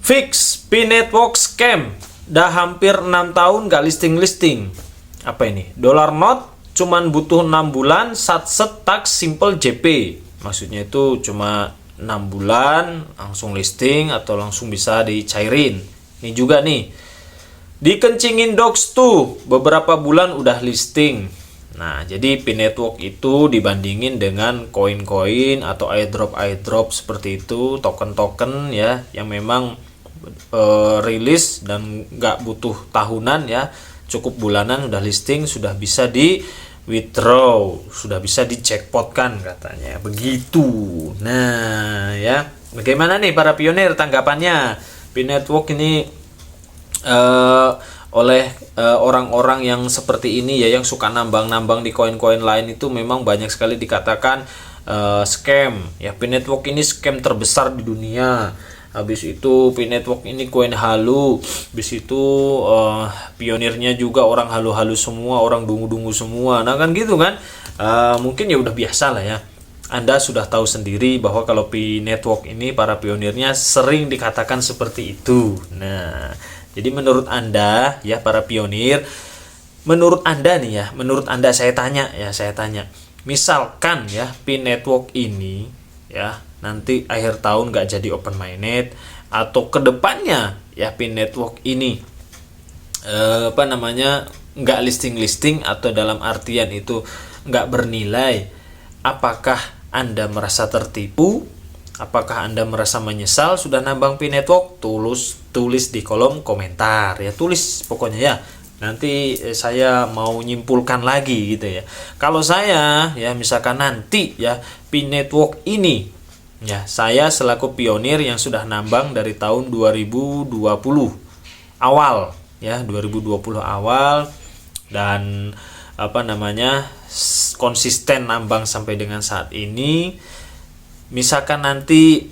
Fix P-Network scam. Dah hampir 6 tahun gak listing-listing. Apa ini? Dollar note cuman butuh 6 bulan satset tax simple JP. Maksudnya itu cuma 6 bulan langsung listing atau langsung bisa dicairin. Ini juga nih. Dikencingin docs tuh beberapa bulan udah listing. Nah, jadi P-Network itu dibandingin dengan koin-koin atau airdrop seperti itu, token-token ya yang memang rilis dan nggak butuh tahunan ya, cukup bulanan udah listing, sudah bisa di withdraw, sudah bisa di jackpotkan katanya begitu. Nah ya, bagaimana nih para pionir tanggapannya? P-Network ini oleh orang-orang yang seperti ini ya, yang suka nambang-nambang di koin-koin lain itu memang banyak sekali dikatakan scam ya. P-Network ini scam terbesar di dunia. Habis itu P-Network ini koin halu. Habis itu pionirnya juga orang halu-halu semua, orang dungu-dungu semua. Nah kan gitu kan. Mungkin ya udah biasa lah ya. Anda sudah tahu sendiri bahwa kalau P-Network ini para pionirnya sering dikatakan seperti itu. Nah, jadi menurut Anda ya para pionir, menurut Anda nih ya, menurut Anda saya tanya. Misalkan ya P-Network ini ya nanti akhir tahun nggak jadi open mainnet, atau kedepannya ya P-Network ini nggak listing atau dalam artian itu nggak bernilai, apakah Anda merasa tertipu? Apakah Anda merasa menyesal sudah nambang P-Network? Tulis di kolom komentar ya, tulis pokoknya ya. Nanti saya mau nyimpulkan lagi gitu ya. Kalau saya ya misalkan nanti ya P-Network ini ya, saya selaku pionir yang sudah nambang dari tahun 2020 awal ya, 2020 awal, dan konsisten nambang sampai dengan saat ini. Misalkan nanti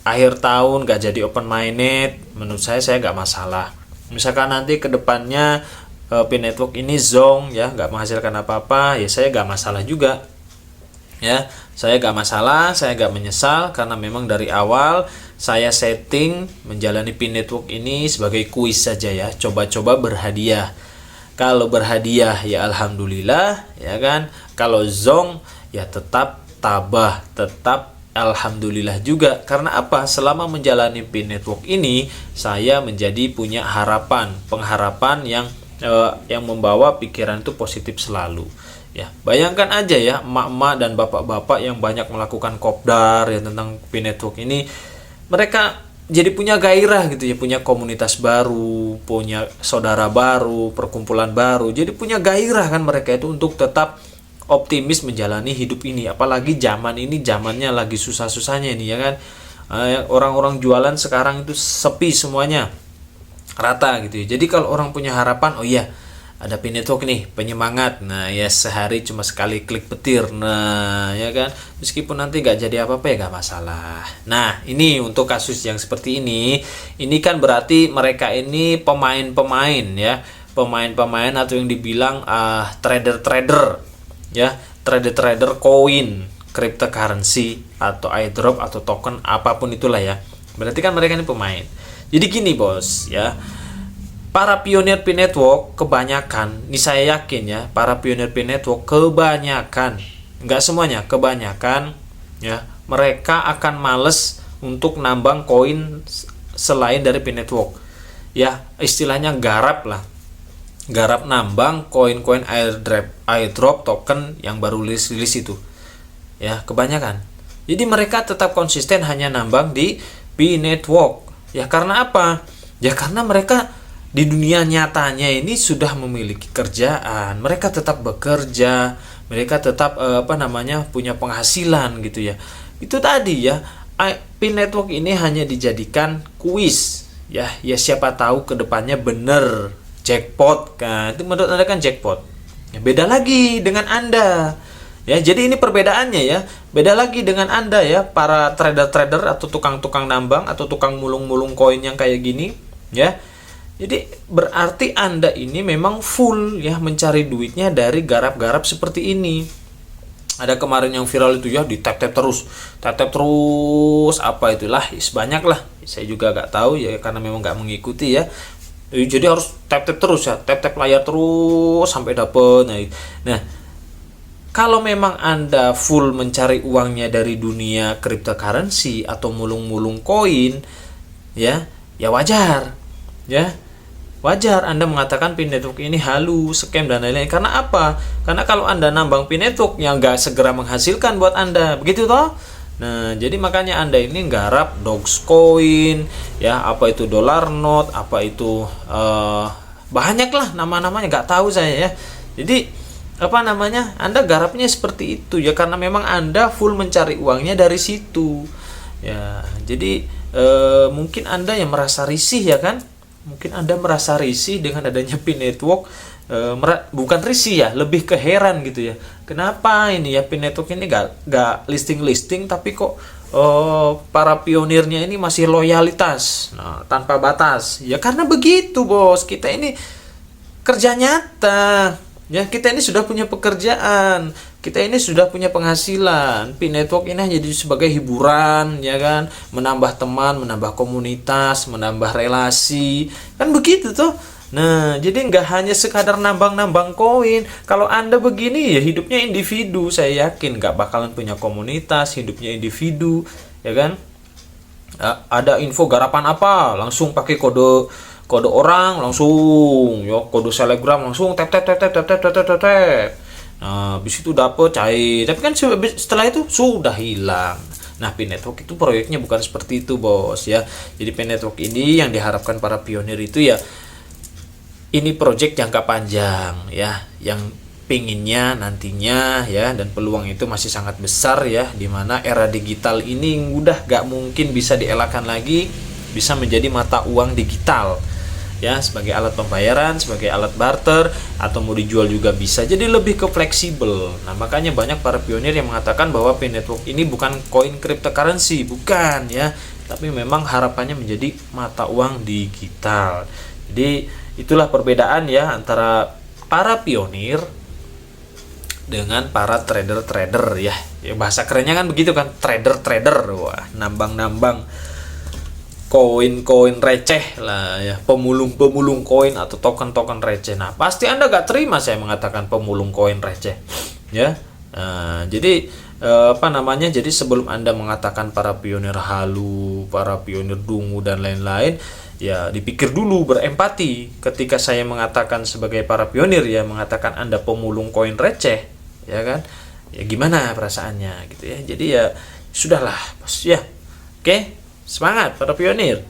akhir tahun gak jadi open mainnet, menurut saya gak masalah. Misalkan nanti kedepannya P-Network ini zong ya, gak menghasilkan apa-apa, ya saya gak masalah juga ya. Saya gak masalah, saya gak menyesal, karena memang dari awal saya setting menjalani P-Network ini sebagai kuis saja ya, coba-coba berhadiah. Kalau berhadiah ya alhamdulillah ya kan, kalau zong ya tetap tabah, tetap alhamdulillah juga. Karena apa? Selama menjalani P-Network ini saya menjadi punya pengharapan yang membawa pikiran itu positif selalu. Ya, bayangkan aja ya emak-emak dan bapak-bapak yang banyak melakukan kopdar ya tentang P-Network ini, mereka jadi punya gairah gitu ya, punya komunitas baru, punya saudara baru, perkumpulan baru. Jadi punya gairah kan mereka itu untuk tetap optimis menjalani hidup ini. Apalagi zaman ini zamannya lagi susah-susahnya ini ya kan. Orang-orang jualan sekarang itu sepi semuanya, rata gitu ya. Jadi kalau orang punya harapan, oh iya ada P-Network nih penyemangat, nah ya sehari cuma sekali klik petir, nah ya kan, meskipun nanti gak jadi apa-apa ya gak masalah. Nah ini untuk kasus yang seperti ini kan berarti mereka ini pemain-pemain ya, pemain-pemain atau yang dibilang trader-trader ya, trader-trader koin, cryptocurrency atau airdrop atau token apapun itulah ya. Berarti kan mereka ini pemain. Jadi gini bos ya, para pionir P-Network kebanyakan, ini saya yakin ya, para pionir P-Network kebanyakan, nggak semuanya, kebanyakan ya, mereka akan males untuk nambang koin selain dari P-Network ya, istilahnya garap lah, garap nambang koin-koin airdrop token yang baru rilis itu ya, kebanyakan. Jadi mereka tetap konsisten hanya nambang di P-Network ya. Karena apa? Ya karena mereka di dunia nyatanya ini sudah memiliki kerjaan, mereka tetap bekerja, mereka tetap punya penghasilan gitu ya. Itu tadi ya, P-Network ini hanya dijadikan kuis ya. Ya siapa tahu kedepannya bener jackpot kan. Itu menurut Anda kan jackpot. Ya, beda lagi dengan Anda. Ya, jadi ini perbedaannya ya. Beda lagi dengan Anda ya, para trader-trader atau tukang-tukang nambang atau tukang mulung-mulung koin yang kayak gini ya. Jadi berarti Anda ini memang full ya mencari duitnya dari garap-garap seperti ini. Ada kemarin yang viral itu ya, di tap terus, apa itulah, banyak lah. Saya juga gak tahu ya karena memang gak mengikuti ya. Jadi harus tap terus ya, tap layar terus sampai dapet. Nah, kalau memang Anda full mencari uangnya dari dunia cryptocurrency atau mulung-mulung koin, ya wajar, ya. Wajar Anda mengatakan Pin Network ini halu, scam dan lain-lain. Karena apa? Karena kalau Anda nambang Pin Network yang nggak segera menghasilkan buat Anda, begitu toh? Nah, jadi makanya Anda ini nggarap Dogecoin, ya, apa itu Dollar Note, apa itu banyak lah nama-namanya, nggak tahu saya ya. Jadi apa namanya? Anda garapnya seperti itu ya karena memang Anda full mencari uangnya dari situ. Ya, jadi mungkin Anda yang merasa risih ya kan? Mungkin Anda merasa risih dengan adanya Pin Network, bukan risih ya, lebih ke heran gitu ya. Kenapa ini ya Pin Network ini gak listing tapi kok para pionirnya ini masih loyalitas, tanpa batas. Ya karena begitu bos, kita ini kerja nyata. Ya kita ini sudah punya pekerjaan, kita ini sudah punya penghasilan. Pin Network ini hanya jadi sebagai hiburan, ya kan, menambah teman, menambah komunitas, menambah relasi, kan begitu tuh. Nah, jadi nggak hanya sekadar nambang-nambang koin. Kalau Anda begini ya hidupnya individu, saya yakin nggak bakalan punya komunitas, hidupnya individu, ya kan. Ada info garapan apa, langsung pakai kode orang, langsung ya, kode selebgram langsung tap. Nah, habis itu dapet cair. Tapi kan setelah itu sudah hilang. Nah, Pin Network itu proyeknya bukan seperti itu, bos ya. Jadi Pin Network ini yang diharapkan para pionir itu ya, ini proyek jangka panjang ya, yang pinginnya nantinya ya, dan peluang itu masih sangat besar ya, dimana era digital ini udah gak mungkin bisa dielakkan lagi, bisa menjadi mata uang digital ya, sebagai alat pembayaran, sebagai alat barter, atau mau dijual juga bisa. Jadi lebih ke fleksibel. Nah, makanya banyak para pionir yang mengatakan bahwa Pin Network ini bukan koin cryptocurrency, bukan ya, tapi memang harapannya menjadi mata uang digital. Jadi itulah perbedaan ya antara para pionir dengan para trader-trader ya. Ya bahasa kerennya kan begitu kan, trader-trader. Wah, nambang-nambang koin-koin receh lah ya, pemulung koin atau token-token receh. Nah, pasti Anda gak terima saya mengatakan pemulung koin receh ya. Jadi jadi sebelum Anda mengatakan para pionir halu, para pionir dungu dan lain-lain, ya dipikir dulu, berempati. Ketika saya mengatakan sebagai para pionir ya, mengatakan Anda pemulung koin receh, ya kan, ya gimana perasaannya gitu ya. Jadi ya sudahlah bos ya. Oke, semangat para pionir.